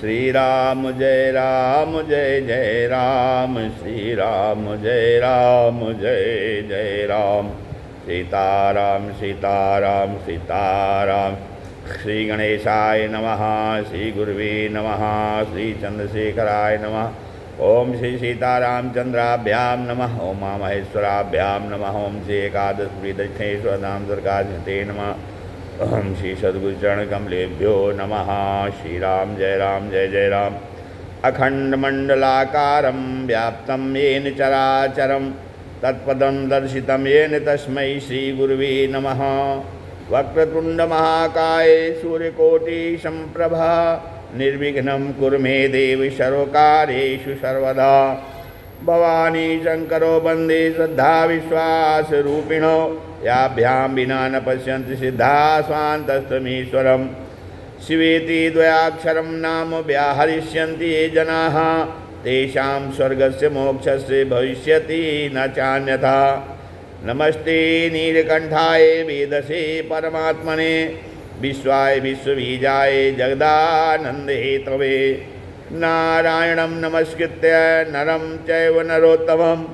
श्री राम जय जय राम, श्री राम जय जय राम। सीताराम सीताराम सीताराम। श्री गणेशाय नमः, श्री गुरुवे नमः, श्री चंद्रशेखराय नमः। ओम श्री सीतारामचंद्राभ्यां नमः, ओम मामहेश्वराभ्यां नमः, ओम श्री एकादश दक्षिणेश्वर नाम दुर्गाते नमः। ओम श्री सद्गुरु चरण कमलेभ्यो नमः। श्री राम जय जय राम। अखंड मंडलाकारं व्याप्तं येन चराचरं तत्पदं दर्शितं येन तस्मै श्री गुरुवे नमः। वक्रतुंड महाकाय सूर्यकोटि संप्रभा, निर्विघ्नं कुरु मे देव सर्वकार्येषु सर्वदा। भवानी शंकरो वंदे श्रद्धा विश्वास रूपिणो, याभ्यां विना न पश्यन्ति सिद्धा स्वान्तस्तमीश्वरम्। शिवेति द्वयाक्षरं नाम व्याहरिष्यन्ति ये जनाः, तेषां स्वर्गस्य मोक्षस्य भविष्यति न चान्यथा। नमस्ते नीलकंठाय वेदसे परमात्मने, विश्वाय विश्वबीजाय जगदानंद हेतवे। नारायणं नमस्कृत्य नरं चैव नरोत्तमं,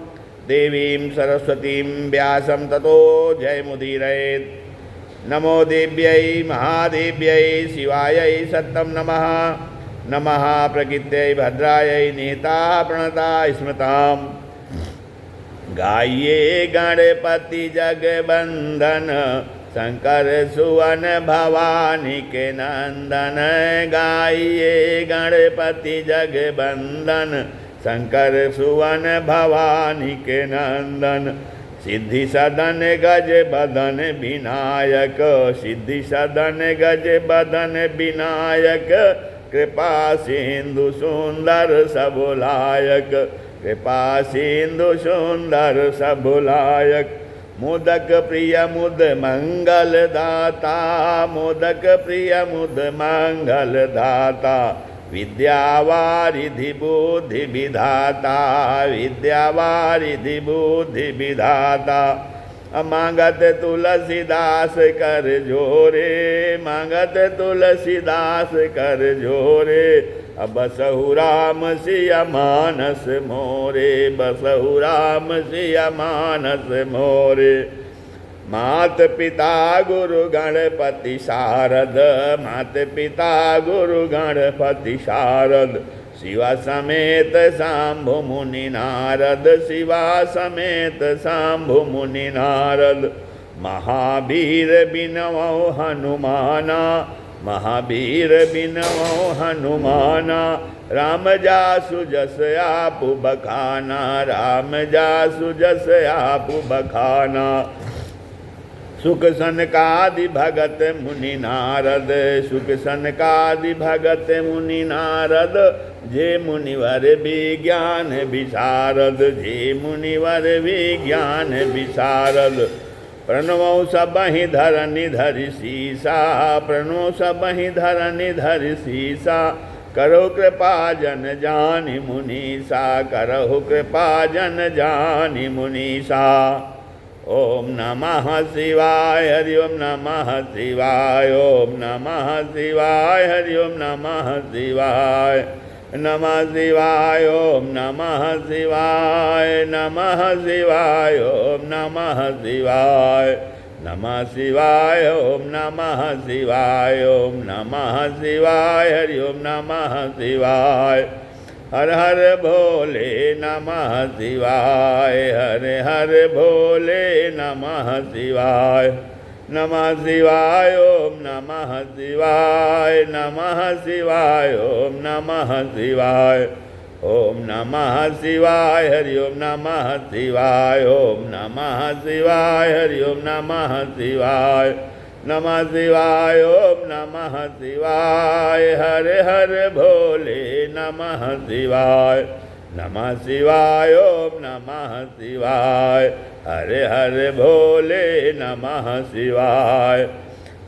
देवीं सरस्वतीं व्यासं ततो जयमुदीरयेत्। नमो देव्यै महादेव्यै शिवायै सत्तं नमः। नमः प्रकृत्यै भद्रायै नेता प्रणता स्मृताम्। गाये गणपति जगवंदन, शंकर सुवन भवानी के नंदन। गाइए गणपति जगवंदन, शंकर सुवन भवानी के नंदन। सिद्धि सदन गज बदन विनायक, सिद्धि सदन गज बदन विनायक। कृपा सिंधु सुंदर सबुलायक, कृपा सिंधु सुंदर सबुलायक। मोदक प्रिय मुद मंगल दाता, मोदक प्रिय मुद मंगल दाता। विद्यावारिधि बुद्धि विधाता, विद्यावारिधि बुद्धि विधाता। मांगत तुलसीदास कर जोरे, मांगत तुलसीदास कर जोरे। बसहु राम सिया मानस मोरे, बसहु राम सिया मानस मोरे। मात पिता गुरु गणपति शारद, मात पिता गुरु गणपति शारद। शिवा समेत शंभु मुनि नारद, शिवा समेत शंभु मुनि नारद। महावीर बिनवौ हनुमाना, महावीर बिनवौ हनुमाना। राम जासु जस आपु बखाना, राम जासु जस आपु बखाना। सुख सनकादि भगत मुनि नारद, सुख सनकादि भगत मुनि नारद। जे मुनिवर विज्ञान विशारद, जे मुनिवर विज्ञान विशारद। प्रणवौ सबहि धरनि धरि सीसा, प्रणव सबहि धरनि धरि सीसा। करो कृपा जन जानि मुनीसा, करो कृपा जन जानि मुनीसा। ओम नमः शिवाय, हरि ओम नमः शिवाय, ओम नमः शिवाय, हरि ओम नमः शिवाय। नमः शिवाय, ओम नमः शिवाय, नमः शिवाय, ओम नमः शिवाय। नमः शिवाय, ओम नमः शिवाय, ओम नमः शिवाय, हरि ओम नमः शिवाय। हर हर भोले नमः शिवाय, हर हर भोले नमः शिवाय। नमः शिवाय, ओम नमः शिवाय, नमः शिवाय, ओम नमः शिवाय। ओम नमः शिवाय, हरि ओम नमः शिवाय, ओम नमः शिवाय, हरि ओम नमः शिवाय। नमः शिवाय, ओम नमः शिवाय, हर हर भोले नमः शिवाय। नमः शिवाय, ओम नमः शिवाय, हर हर भोले नमः शिवाय।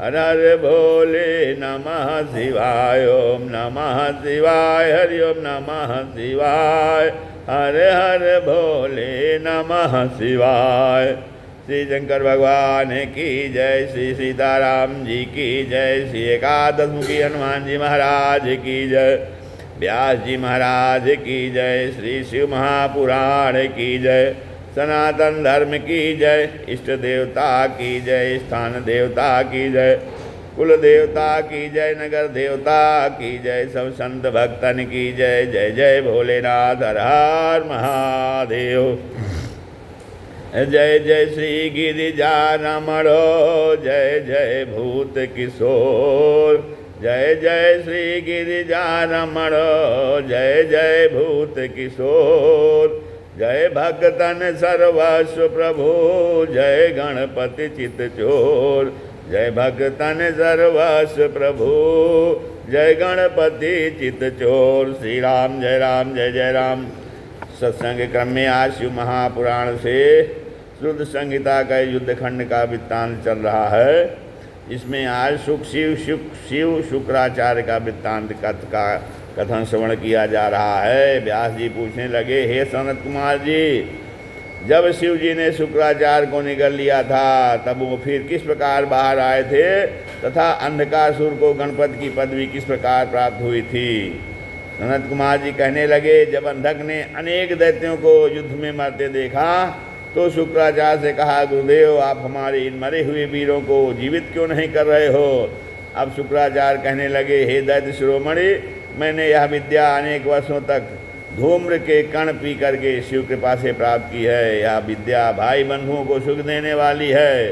हर हर भोले नमः शिवाय, ओम नमः शिवाय, हरि ओम नमः शिवाय। हर हर भोले नमः शिवाय। श्री शंकर भगवान की जय, श्री सीताराम जी की जय, श्री एकादश मुखी हनुमान जी महाराज की जय, व्यास जी महाराज की जय, श्री शिव महापुराण की जय, सनातन धर्म की जय, इष्ट देवता की जय, स्थान देवता की जय, कुल देवता की जय, नगर देवता की जय, सब संत भक्तन की जय। जय जय भोलेनाथ, हर हर महादेव। जय जय श्री गिरिजारमण, जय जय भूत किशोर, जय जय श्री गिरिजारमण, जय जय भूत किशोर, जय भक्तन सर्वस्व प्रभु, जय गणपति चित चोर, जय भक्तन सर्वस्व प्रभु, जय गणपति चित चोर। श्री राम जय राम, जय जय राम। सत्संग क्रम में आज शिव महापुराण से शुद्ध संहिता का युद्ध खंड का वृत्तांत चल रहा है। इसमें आज शिव शुक्राचार्य का वृत्तांत का कथन श्रवण किया जा रहा है। व्यास जी पूछने लगे, हे सनत कुमार जी, जब शिव जी ने शुक्राचार्य को निगल लिया था तब वो फिर किस प्रकार बाहर आए थे तथा अंधकासुर को गणपति की पदवी किस प्रकार प्राप्त हुई थी। सनत कुमार जी कहने लगे, जब अंधक ने अनेक दैत्यों को युद्ध में मरते देखा तो शुक्राचार्य से कहा, गुरुदेव आप हमारे इन मरे हुए वीरों को जीवित क्यों नहीं कर रहे हो। अब शुक्राचार्य कहने लगे, हे दैत्य शिरोमणि, मैंने यह विद्या अनेक वर्षों तक धूम्र के कण पी करके शिव कृपा से प्राप्त की है। यह विद्या भाई बंधुओं को सुख देने वाली है।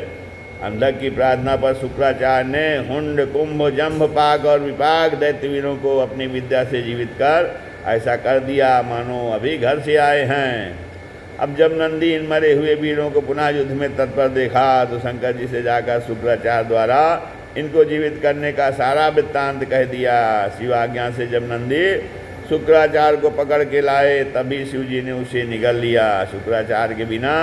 अंधक की प्रार्थना पर शुक्राचार्य ने हुंड, कुंभ, जंभ, पाक और विपाक दैत्यवीरों को अपनी विद्या से जीवित कर ऐसा कर दिया मानो अभी घर से आए हैं। अब जब नंदी इन मरे हुए वीरों को पुनः युद्ध में तत्पर देखा तो शंकर जी से जाकर शुक्राचार्य द्वारा इनको जीवित करने का सारा वृत्तांत कह दिया। शिव आज्ञा से जब नंदी शुक्राचार्य को पकड़ के लाए तभी शिव जी ने उसे निगल लिया। शुक्राचार्य के बिना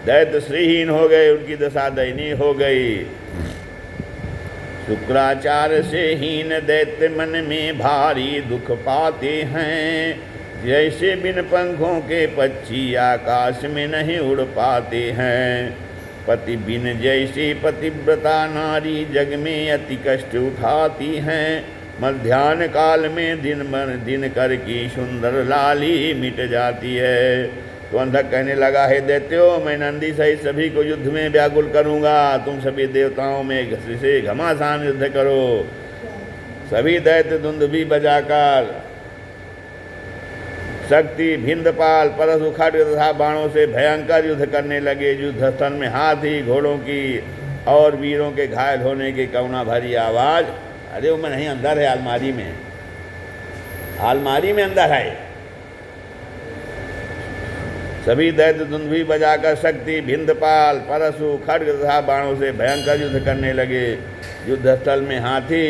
दैत्य श्रीहीन हो गए, उनकी दशा दयनीय हो गई। शुक्राचार्य से हीन दैत्य मन में भारी दुख पाते हैं, जैसे बिन पंखों के पक्षी आकाश में नहीं उड़ पाते हैं। पति बिन जैसे पतिव्रता नारी जग में अति कष्ट उठाती हैं, मध्याह्न काल में दिन कर की सुंदर लाली मिट जाती है। तो अंधक कहने लगा, है दैत्यो, मैं नंदी सहित सभी को युद्ध में व्याकुल करूँगा, तुम सभी देवताओं में से घमासान युद्ध करो। सभी दैत्य दुंदुभी बजाकर शक्ति, भिंदपाल, परशु, खड्ग तथा बाणों से भयंकर युद्ध करने लगे। युद्ध स्थल में हाथी, घोड़ों की और वीरों के घायल होने की करुणा भरी आवाज़। अरे वो में नहीं, अंदर है अलमारी में, अलमारी में अंदर है। सभी दैत्य दुंदुभी बजाकर शक्ति, भिंदपाल, परशु, खड्ग तथा बाणों से भयंकर युद्ध करने लगे। युद्ध स्थल में हाथी,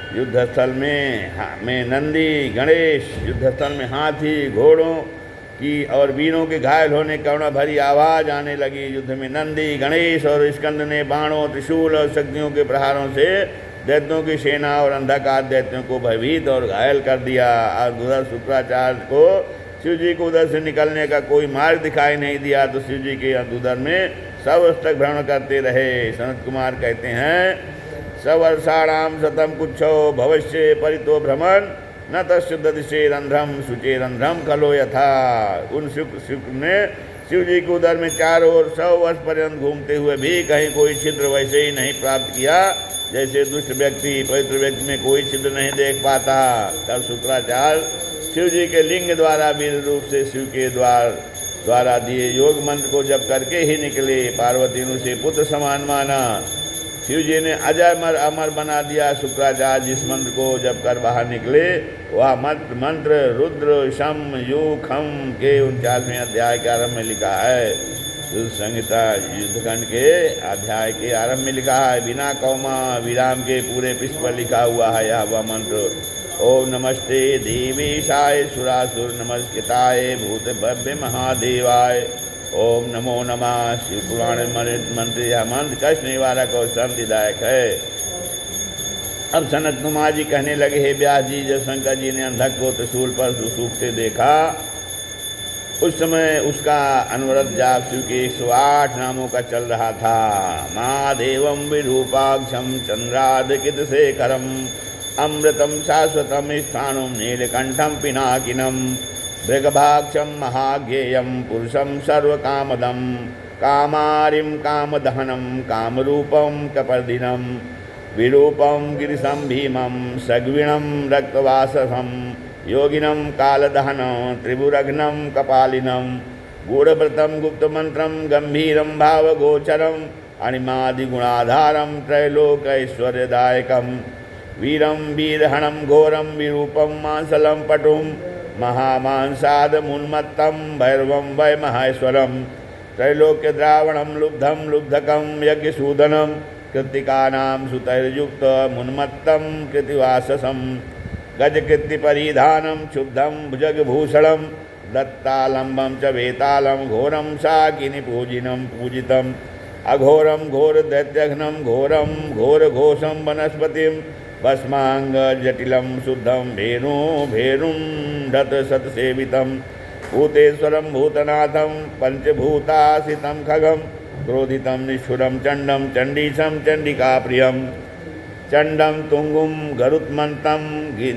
युद्ध स्थल में नंदी, गणेश, युद्ध स्थल में हाथी, घोड़ों की और वीरों के घायल होने करुणा भरी आवाज़ आने लगी। युद्ध में नंदी, गणेश और स्कंद ने बाणों, त्रिशूल और शक्तियों के प्रहारों से दैत्यों की सेना और अंधकार दैत्यों को भयभीत और घायल कर दिया। और उधर शुक्राचार्य को शिव जी को उधर से निकलने का कोई मार्ग दिखाई नहीं दिया तो शिव जी के उधर में सर्वस्तक भ्रमण करते रहे। सनत कुमार कहते हैं, सवर्षाणाम शतम कुच्छो भविष्य परितो भ्रमण न तस्य ददिशे रंध्रम शुचे रंध्रम खलो यथा। उन शुक्र ने शिव जी के उदर में चारों ओर 100 वर्ष पर्यंत घूमते हुए भी कहीं कोई छिद्र वैसे ही नहीं प्राप्त किया जैसे दुष्ट व्यक्ति पवित्र व्यक्ति में कोई छिद्र नहीं देख पाता। तब शुक्राचार्य शिव जी के लिंग द्वारा वीर रूप से शिव के द्वारा दिए योग मंत्र को जप करके ही निकले। पार्वती ने उसे पुत्र समान माना। शिव जी ने अजर अमर बना दिया। शुक्राचार्य जिस मंत्र को जब कर बाहर निकले वह मंत्र रुद्र शम यू खम के 49वें अध्याय के आरंभ में लिखा है। युद्ध संहिता युद्धखंड के अध्याय के आरंभ में लिखा है, बिना कौमा विराम के पूरे पृष्ठ पर लिखा हुआ है यह वह मंत्र। ओम नमस्ते देवेशाय सुरासुर नमस्कृताय भूत भव्य महादेवाय। ओम नमो नमः। शिव पुराण मंत्र यह मंत्र कष्ट निवारक और शांतिदायक है। अब सनत कुमार जी कहने लगे, हे व्यास जी, जब शंकर जी ने अंधक को त्रिशूल पर सूखते देखा उस समय उसका अनवरत जाप शिव के 108 नामों का चल रहा था। महादेवम विरूपाक्षम चंद्रादकित शेखरम अमृतम शाश्वतम स्थानुम नीलकंठम पिनाकिनम भृगभाक्षम महाज्ञेयम पुरुषम सर्वकामदम कामारिम कामदहनम कामरूपम कपर्दिनम विरूपम गिरिशम भीमम सग्विणम रक्तवाससम योगिनम कालदहनं त्रिभुरघ्नं कपालिनं गूढ़व्रतं गुप्तमन्त्रं गंभीरं भावगोचरम् अणिमादिगुणाधारं त्रैलोकैश्वर्यदायकं वीरं वीरहणं घोरं विरूपं मांसलं पटुं महामांसादमुन्मत्तं भैरवं वै महेश्वरं त्रैलोक्यद्रावणं लुब्धं लुब्धकं यज्ञसूदनं कृत्तिकानां सुतैर्युक्तमुन्मत्तं कृतिवाससं गजकृत्तिपरिधानं क्षुब्धं भुजगभूषणं दत्तालम्बं च वेतालं घोरं शाकिनीपूजिनं पूजितम् अघोरं घोरदैत्यघ्नं घोरं घोरघोषं वनस्पतिं भस्माङ्गजटिलं शुद्धं भेरुं धतशतसेवितं भूतेश्वरं भूतनाथं पञ्चभूतासितं खगं क्रोधितं निष्ठुरं चण्डं चण्डीशं चण्डिकाप्रियं चण्डं तुङ्गुं गरुत्मन्तं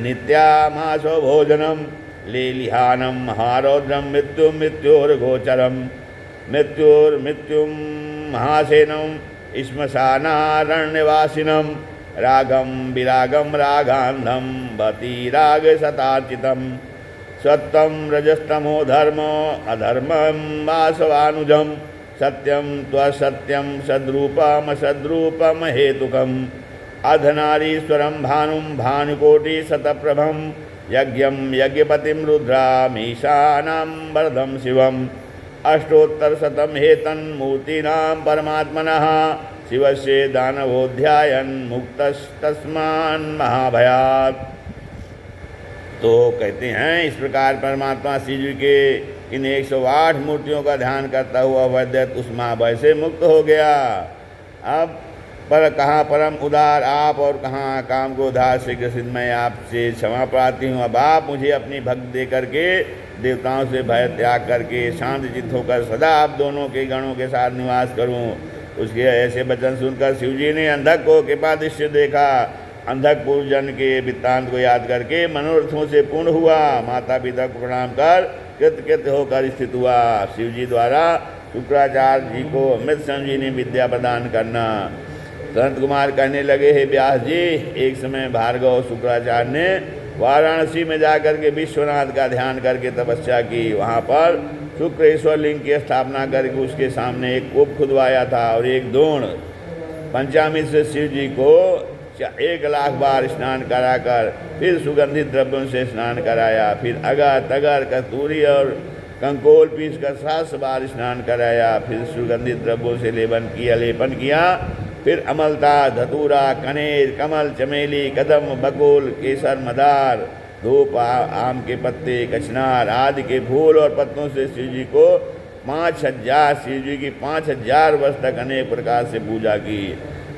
नित्यामासो भोजनं लेलिहानं महारौद्रं मृत्युं मृत्योर्गोचरं मृत्युर्मृत्युं महासेनं श्मशानारण्यवासिनं रागं विरागं रागान्धं भतिरागशतार्चितं सत्यं रजस्तमो धर्म अधर्मं वासवानुजं सत्यं त्वसत्यं सद्रूपमसद्रूपं हेतुकम् अधनारीश्वरं भानुं भानुकोटिशतप्रभं यज्ञं यज्ञपतिं रुद्रामीशानां वरदं शिवम् अष्टोत्तरशतं हेतन्मूर्तीनां परमात्मनः शिवस्य दानवोऽध्यायन् मुक्तस्तस्मान् महाभयात्। तो कहते हैं इस प्रकार परमात्मा श्री जी के इन 108 मूर्तियों का ध्यान करता हुआ वैद्यत उस महाभय से मुक्त हो गया। अब पर कहाँ परम उदार आप और कहाँ काम को उधार से ग्रसित मैं आपसे क्षमा प्रार्थी हूँ। अब आप मुझे अपनी भक्ति दे करके देवताओं से भय त्याग करके शांत चित्त होकर सदा आप दोनों के गणों के साथ निवास करूँ। उसके ऐसे वचन सुनकर शिव जी ने अंधक को कृपा दृश्य देखा। अंधक पुरुषजन के वृत्तांत को याद करके मनोरथों से पूर्ण हुआ। माता पिता को प्रणाम कर कृतकृत्य होकर स्थित हुआ। शिव जी द्वारा शुक्राचार्य जी को अमृत संजीवनी विद्या प्रदान करना। संत कुमार कहने लगे, हे व्यास जी, एक समय भार्गव शुक्राचार्य ने वाराणसी में जाकर के विश्वनाथ का ध्यान करके तपस्या की। वहाँ पर शुक्रेश्वर लिंग की स्थापना करके उसके सामने एक कूप खुदवाया था और एक दोण। पंचामृत से शिव जी को 1,00,000 बार स्नान कराकर फिर सुगंधित द्रव्यों से स्नान कराया। फिर अगर तगर कस्तूरी और कंकोल पीस कर 700 बार स्नान कराया। फिर सुगंधित द्रव्यों से लेपन किया। फिर अमलता, धतूरा, कनेर, कमल, चमेली, कदम, बकुल, केसर, मदार, धूप, आम के पत्ते, कचनार आदि के फूल और पत्तों से शिव जी को 5,000 शिव जी की 5,000 वर्ष तक अनेक प्रकार से पूजा की।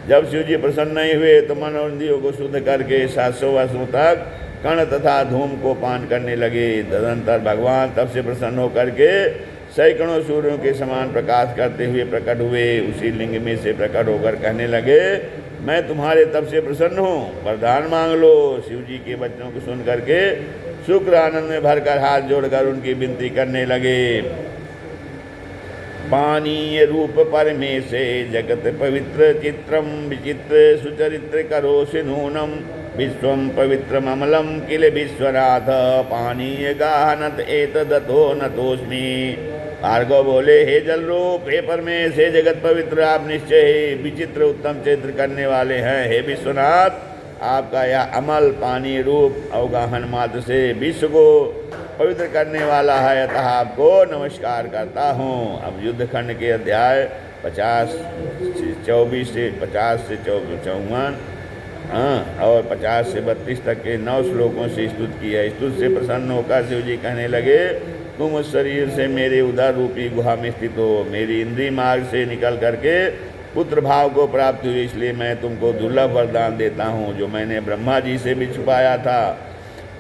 जब शिव जी प्रसन्न नहीं हुए तो मनोरंधियों को शुद्ध करके 700 वर्षों तक कण तथा धूम को पान करने लगे। तदनंतर भगवान तब से प्रसन्न होकर के सैकड़ों सूर्यों के समान प्रकाश करते हुए प्रकट हुए। उसी लिंग में से प्रकट होकर कहने लगे, मैं तुम्हारे तब से प्रसन्न हूँ, वरदान मांग लो। शिव जी के वचनों को सुन करके शुक्र आनंद में भरकर हाथ जोड़कर उनकी विनती करने लगे। पानीय रूप परमेशे जगत पवित्र चित्रम विचित्र सुचरित्र करोषि नूनम विश्वम पवित्रम अमलम किल विश्वनाथ पानीय गाहनत एतदतो नतोस्मि। भार्गव बोले, हे जल रूप, हे परमेश, हे जगत पवित्र, आप निश्चय ही विचित्र उत्तम चित्र करने वाले हैं। हे विश्वनाथ, आपका यह अमल पानी रूप अवगाहन मात्र से विश्व को पवित्र करने वाला है, अतः आपको नमस्कार करता हूँ। अब युद्धखंड के अध्याय 24 से 50 से 54 और 50 से 32 तक के 9 श्लोकों से स्तुत किया। स्तुत से प्रसन्न होकर शिव जी कहने लगे, तुम उस शरीर से मेरे उदर रूपी गुहा में स्थित हो। मेरी इंद्रिय मार्ग से निकल करके पुत्र भाव को प्राप्त हुई, इसलिए मैं तुमको दुर्लभ वरदान देता हूँ जो मैंने ब्रह्मा जी से भी छुपाया था।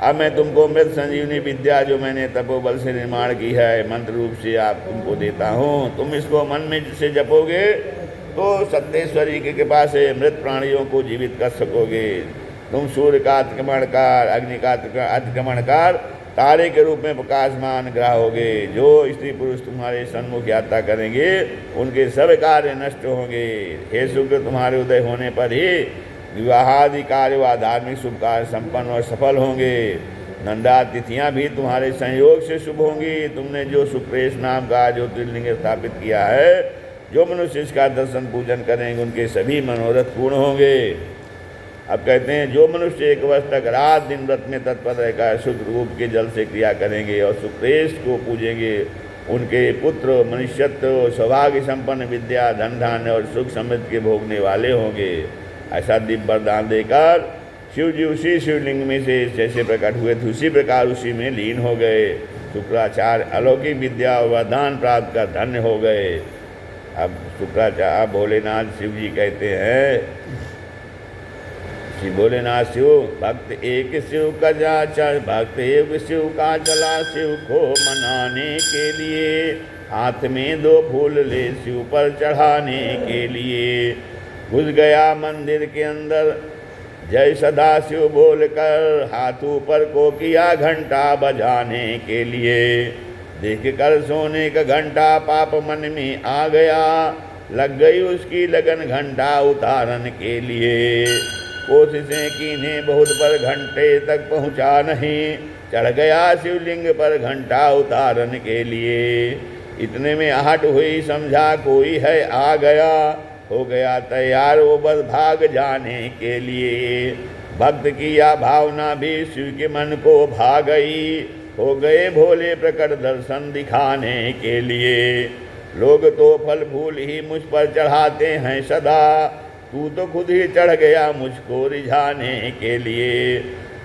अब मैं तुमको मृत संजीवनी विद्या जो मैंने तपोबल से निर्माण की है मंत्र रूप से आप तुमको देता हूँ। तुम इसको मन में से जपोगे तो सत्तेश्वरी की कृपा से मृत प्राणियों को जीवित कर सकोगे। तुम सूर्य का अतिक्रमणकार, अग्नि का अतिक्रमणकार, तारे के रूप में प्रकाशमान ग्रह होगे। जो स्त्री पुरुष तुम्हारे सन्मुख यात्रा करेंगे उनके सब कार्य नष्ट होंगे। हे शुक्र, तुम्हारे उदय होने पर ही विवाहादि कार्य व धार्मिक शुभ कार्य संपन्न और सफल होंगे। नंदा तिथियाँ भी तुम्हारे संयोग से शुभ होंगी। तुमने जो सुप्रेश नाम का ज्योतिर्लिंग स्थापित किया है, जो मनुष्य इसका दर्शन पूजन करेंगे उनके सभी मनोरथ पूर्ण होंगे। अब कहते हैं जो मनुष्य एक वर्ष तक रात दिन व्रत में तत्पर रहकर शुद्ध रूप के जल से क्रिया करेंगे और सुप्रेश को पूजेंगे, उनके पुत्र मनुष्यत्व, सौभाग्य संपन्न, विद्या, धन धान्य और सुख समृद्धि के भोगने वाले होंगे। ऐसा दिव्य वरदान देकर शिव जी उसी शिवलिंग में से जैसे प्रकट हुए थे उसी प्रकार उसी में लीन हो गए। शुक्राचार्य अलौकिक विद्या और वरदान प्राप्त कर धन्य हो गए। अब शुक्राचार्य भोलेनाथ शिव जी कहते हैं, श्री भोलेनाथ शिव भक्त एक शिव का जाचर, भक्त एक शिव का चला शिव को मनाने के लिए, हाथ में 2 फूल ले शिव पर चढ़ाने के लिए। घुस गया मंदिर के अंदर जय सदा शिव बोलकर, हाथ ऊपर को किया घंटा बजाने के लिए। देख कर सोने का घंटा पाप मन में आ गया, लग गई उसकी लगन घंटा उतारन के लिए। कोशिशें कीन्हें बहुत पर घंटे तक पहुँचा नहीं, चढ़ गया शिवलिंग पर घंटा उतारन के लिए। इतने में आहट हुई, समझा कोई है आ गया, हो गया तैयार वो बस भाग जाने के लिए। भक्त की यह भावना भी शिव के मन को भा गई, हो गए भोले प्रकट दर्शन दिखाने के लिए। लोग तो फल फूल ही मुझ पर चढ़ाते हैं सदा, तू तो खुद ही चढ़ गया मुझको रिझाने के लिए।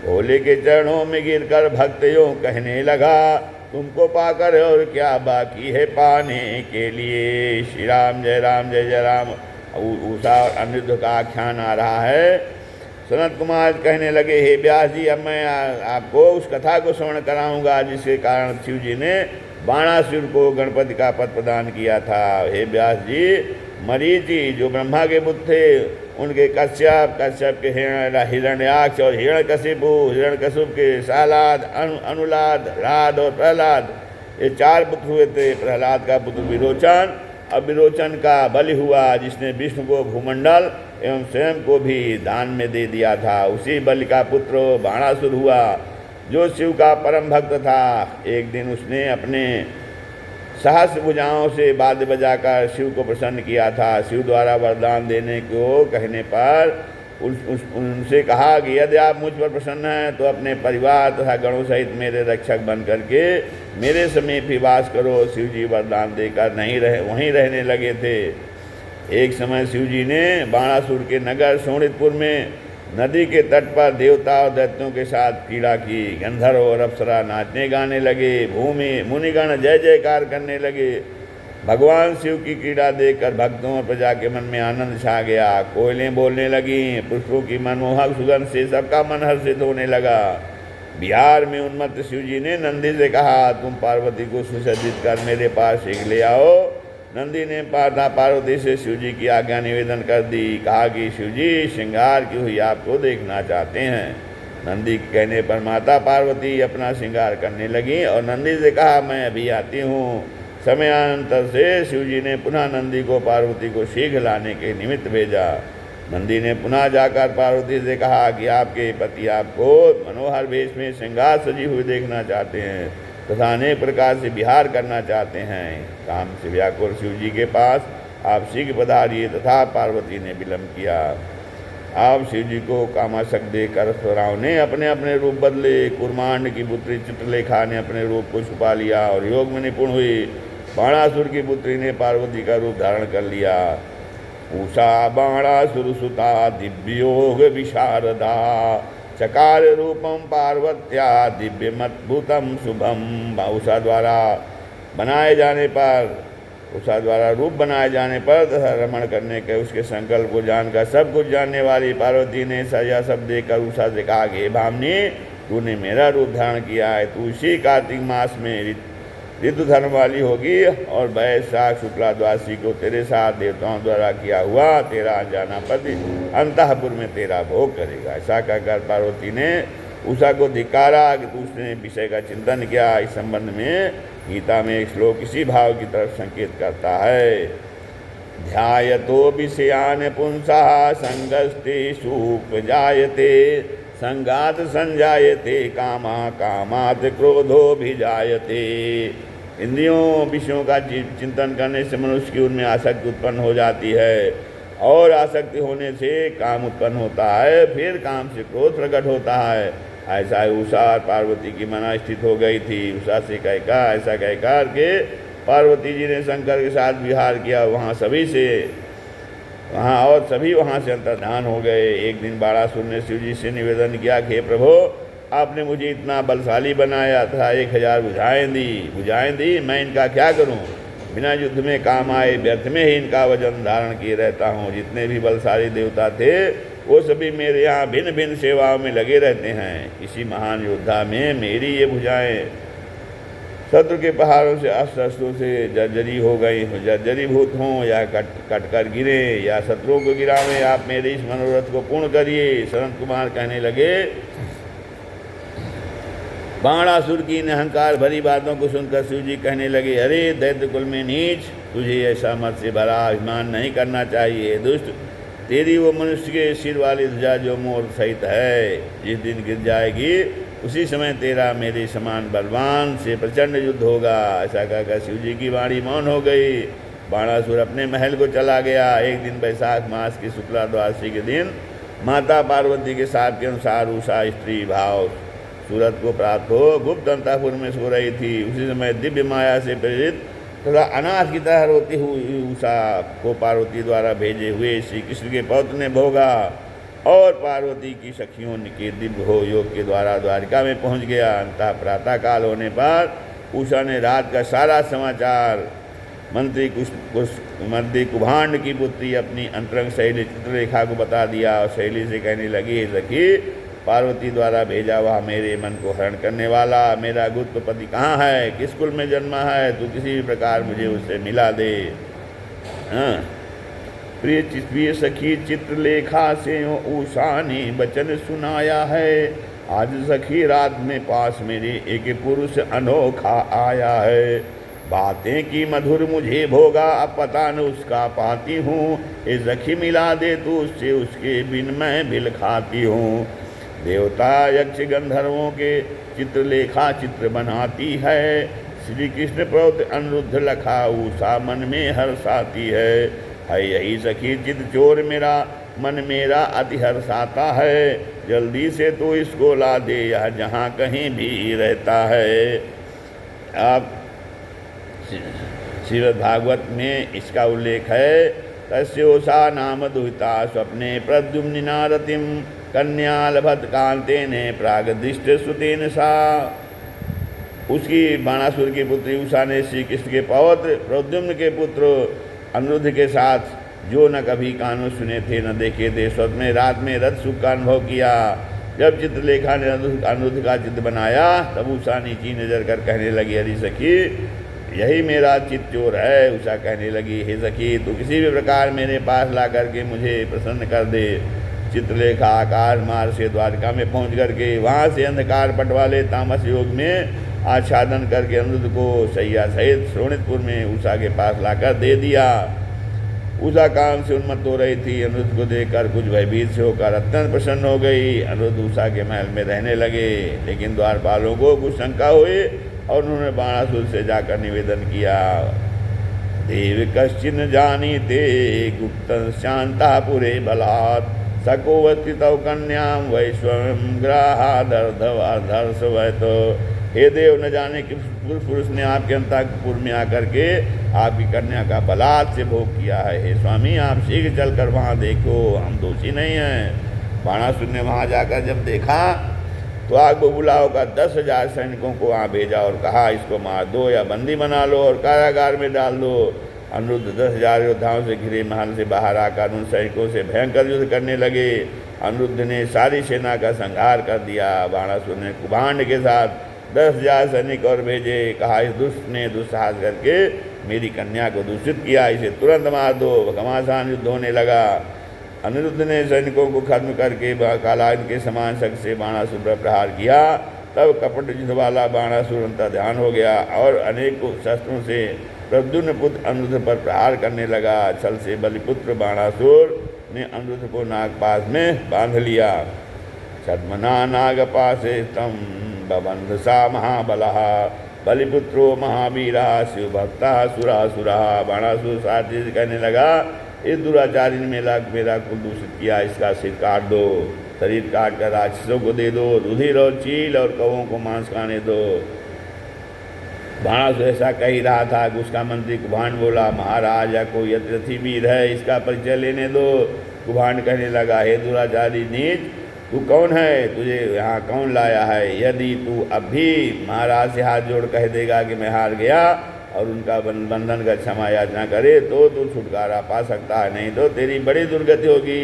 भोले के चरणों में गिरकर भक्त यों कहने लगा, तुमको पाकर और क्या बाकी है पाने के लिए। श्री राम जय राम जय जय राम। उषा और अनिरुद्ध का आख्यान आ रहा है। सनत कुमार कहने लगे, हे व्यास जी, अब मैं आपको उस कथा को श्रवण कराऊंगा जिसके कारण शिव जी ने बाणासुर को गणपति का पद प्रदान किया था। हे व्यास जी, मरीचि जो ब्रह्मा के पुत्र थे, उनके कश्यप के हिरण्याक्ष और हिरण्यकशिप के सालाद, अनुलाद, राध और प्रहलाद, ये 4 पुत्र हुए थे। प्रहलाद का पुत्र विरोचन, अब विरोचन का बलि हुआ जिसने विष्णु को भूमंडल एवं स्वयं को भी दान में दे दिया था। उसी बलि का पुत्र बाणासुर हुआ जो शिव का परम भक्त था। एक दिन उसने अपने सहस्र भुजाओं से वाद्य बजाकर शिव को प्रसन्न किया था। शिव द्वारा वरदान देने को कहने पर उनसे कहा कि यदि आप मुझ पर प्रसन्न हैं तो अपने परिवार तथा गणों सहित मेरे रक्षक बन करके मेरे समीप ही वास करो। शिव जी वरदान देकर वहीं रहने लगे थे। एक समय शिव जी ने बाणासुर के नगर शोणितपुर में नदी के तट पर देवता और दैत्यों के साथ क्रीड़ा की। गंधर्व और अप्सरा नाचने गाने लगे, भूमि मुनिगण जय जयकार करने लगे। भगवान शिव की क्रीड़ा देखकर भक्तों और प्रजा के मन में आनंद छा गया। कोयलें बोलने लगीं, पुष्पों की मनमोहक सुगंध से सबका मन हर्षित होने लगा। बिहार में उन्मत्त शिव जी ने नंदी से कहा, तुम पार्वती को सुसज्जित कर मेरे पास शीघ्र ले आओ। नंदी ने पार्वती से शिव जी की आज्ञा निवेदन कर दी। कहा कि शिव जी श्रृंगार की हुई आपको देखना चाहते हैं। नंदी के कहने पर माता पार्वती अपना श्रृंगार करने लगी और नंदी से कहा, मैं अभी आती हूँ। समयानंतर से शिव जी ने पुनः नंदी को पार्वती को शीघ्र लाने के निमित्त भेजा। नंदी ने पुनः जाकर पार्वती से कहा कि आपके पति आपको मनोहर वेश में श्रृंगार सजी हुई देखना चाहते हैं तथा अनेक प्रकार से विहार करना चाहते हैं। काम से व्याकुल शिव जी के पास आप शीघ्र पधारिए तथा पार्वती ने विलम्ब किया। आप शिव जी को कामाशक देकर अप्सराओं ने अपने अपने रूप बदले। कुर्मांड की पुत्री चित्रलेखा ने अपने रूप को छुपा लिया और योग में निपुण हुई। बाणासुर की पुत्री ने पार्वती का रूप धारण कर लिया। उषा बाणासुर सुता दिव्योग विशारदा, चकार रूपम पार्वत्या दिव्यमद्भुतम शुभम। उषा द्वारा रूप बनाए जाने पर तथा रमण करने के उसके संकल्प को जानकर सब कुछ जानने वाली पार्वती ने सजा सब देखकर उषा से कहा कि भामनी, तूने मेरा रूप धारण किया है। तू इसी कार्तिक मास में ऋतु धर्म वाली होगी और वैशाख शुक्ला द्वादशी को तेरे साथ देवताओं द्वारा किया हुआ तेरा अनजाना पति अंतःपुर में तेरा भोग करेगा। ऐसा कहकर पार्वती ने उषा को धिक्कारा कि उसने विषय का चिंतन किया। इस संबंध में गीता में एक श्लोक इसी भाव की तरफ संकेत करता है। ध्यायतो विषयान पुंसा संगस्ते सुपजायते संगात संजायते कामा कामात क्रोधो भी जायते। इंद्रियों विषयों का चिंतन करने से मनुष्य की उनमें आसक्ति उत्पन्न हो जाती है और आसक्ति होने से काम उत्पन्न होता है, फिर काम से क्रोध प्रकट होता है। ऐसा उषा और पार्वती की मना स्थित हो गई थी। उषा से कहकर ऐसा कहकर के पार्वती जी ने शंकर के साथ विहार किया वहाँ सभी वहाँ से अंतर्धान हो गए। एक दिन बाणासुर ने शिव जी से निवेदन किया कि प्रभु आपने मुझे इतना बलशाली बनाया था, 1000 भुजाएं दी, मैं इनका क्या करूं? बिना युद्ध में काम आए व्यर्थ में ही इनका वजन धारण किए रहता हूं। जितने भी बलशाली देवता थे वो सभी मेरे यहाँ भिन्न भिन्न सेवाओं में लगे रहते हैं। इसी महान योद्धा में मेरी ये भुजाएं शत्रु के पहाड़ों से अस्त्रों से जर्जरीभूत हों या कट कर गिरे या शत्रुओं को गिरावें, आप मेरे इस मनोरथ को पूर्ण करिए। सनत कुमार कहने लगे, बाणासुर की इन अहंकार भरी बातों को सुनकर शिव जी कहने लगे, अरे दैत्य कुल में नीच, तुझे ऐसा मत से भरा अभिमान नहीं करना चाहिए। दुष्ट, तेरी वो मनुष्य के सिर वाली ध्वजा जो मोर सहित है, जिस दिन गिर जाएगी उसी समय तेरा मेरे समान बलवान से प्रचंड युद्ध होगा। ऐसा कहकर शिव जी की वाणी मौन हो गई। बाणासुर अपने महल को चला गया। एक दिन वैशाख मास की शुक्ला द्वादशी के दिन माता पार्वती के साथ के अनुसार उषा स्त्री भाव सूरत को प्राप्त हो गुप्त अंतःपुर में सो रही थी। उसी समय दिव्य माया से प्रेरित तथा अनाथ की तरह रोती हुई उषा को पार्वती द्वारा भेजे हुए श्री कृष्ण के पौत्र ने भोगा और पार्वती की सखियों के दिव्य हो योग के द्वारा द्वारिका में पहुंच गया। अंतः प्रातः काल होने पर उषा ने रात का सारा समाचार मंत्री कुभांड की पुत्री अपनी अंतरंग सहेली चित्रलेखा को बता दिया और सहेली से कहने लगी, सखी पार्वती द्वारा भेजा हुआ मेरे मन को हरण करने वाला मेरा गुप्त पति कहाँ है, किस कुल में जन्मा है, तू किसी भी प्रकार मुझे उससे मिला दे। प्रिय सखी चित्रलेखा से उषा ने वचन सुनाया है, आज सखी रात में पास मेरे एक पुरुष अनोखा आया है। बातें की मधुर मुझे भोगा, अब पता न उसका पाती हूँ, ए सखी मिला दे तू उससे, उसके बिन मैं बिल खाती हूँ। देवता यक्ष गंधर्वों के चित्रलेखा चित्र बनाती है, श्री कृष्ण प्रोक्त अनिरुद्ध लखा उषा मन में हर्षाती है। यही सखी चित चोर मेरा मन मेरा अति हर्षाता है, जल्दी से तो इसको ला दे, यह जहाँ कहीं भी रहता है। अब श्रीमद् भागवत में इसका उल्लेख है, तस्योषा नाम दुहिता स्वप्ने प्रद्युम्निना रतिम कन्या लभत कांतेन प्रागदिष्ट सुतेन सा। उसकी बाणासुर की पुत्री उषा ने श्री कृष्ण के पौत्र प्रद्युम्न के पुत्र अनिरुद्ध के साथ जो न कभी कानों सुने थे न देखे थे, स्वप्न में रात में रथ सुख का अनुभव किया। जब चित्रलेखा ने अनिरुद्ध का चित्र बनाया तब उषा नीची नजर कर कहने लगी, अरे सखी यही मेरा चित्त चोर है। उषा कहने लगी, हे सखी तू किसी भी प्रकार मेरे पास ला करके मुझे प्रसन्न कर दे। चित्रलेखा आकाश मार्ग से द्वारका में पहुंच करके वहाँ से अंधकार पट वाले तामस योग में आच्छादन करके अनिरुद्ध को सैया सहित शोणितपुर में उषा के पास लाकर दे दिया। उषा काम से उन्मत्त हो रही थी। अनिरुद्ध को देखकर कुछ भयभीत से होकर अत्यंत प्रसन्न हो गई। अनिरुद्ध उषा के महल में रहने लगे, लेकिन द्वारपालों को कुछ शंका हुई और उन्होंने बाणासुर से जाकर निवेदन किया, देव कश्चिन जानी ते गुप्त शांता पुरे बलात् सकोवस्थित कन्याम वैश्वम ग्राहाधर्धर्ष। हे देव, न जाने कि पुरुष ने आपके अंतःपुर में आकर के आपकी कन्या का बलात् से भोग किया है। हे स्वामी, आप शीघ्र चलकर वहाँ देखो, हम दोषी नहीं हैं। बाणासुर ने वहाँ जाकर जब देखा तो आग बबूला होकर 10,000 सैनिकों को वहाँ भेजा और कहा, इसको मार दो या बंदी बना लो और कारागार में डाल दो। अनिरुद्ध 10,000 योद्धाओं से घिरे महल से बाहर आकर उन सैनिकों से भयंकर युद्ध करने लगे। अनिरुद्ध ने सारी सेना का संहार कर दिया। बाणासुर ने कुभांड के साथ 10,000 सैनिक और भेजे। कहा, इस दुष्ट ने दुस्साहस करके मेरी कन्या को दूषित किया, इसे तुरंत मार दो। घमासान युद्ध होने लगा। अनिरुद्ध ने सैनिकों को खत्म करके कालाग्नि के समान शक्ति से बाणासुर पर प्रहार किया। तब कपट युद्ध वाला बाणासुर अंतर ध्यान हो गया और अनेक शस्त्रों से प्रद्युम्न पुत्र अनिरुद्ध पर प्रहार करने लगा। छल से बलिपुत्र बाणासुर ने अनिरुद्ध को नागपाश में बांध लिया। छद्मना नागपाशे तम बबंध सा महाबलः बलिपुत्रो महावीरा शिव भक्ता सुरासुरा। बाणासुर सारथी से कहने लगा, इस दुराचारी ने मेरा कुल दूषित किया, इसका सिर काट दो, शरीर काट कर राक्षसों को दे दो, रुधिर और चील और कौवों को मांस खाने दो। बाणासुर ऐसा कह ही रहा था कि उसका मंत्री कुभांड बोला, महाराज या कोई यथरथी वीर है, इसका परिचय लेने दो। कुभांड कहने लगा, हे दुराचारी नीच, तू कौन है, तुझे यहाँ कौन लाया है? यदि तू अब भी महाराज से हाथ जोड़ कह देगा कि मैं हार गया और उनका बंधन का क्षमा याचना करे तो तू छुटकारा पा सकता है, नहीं तो तेरी बड़ी दुर्गति होगी।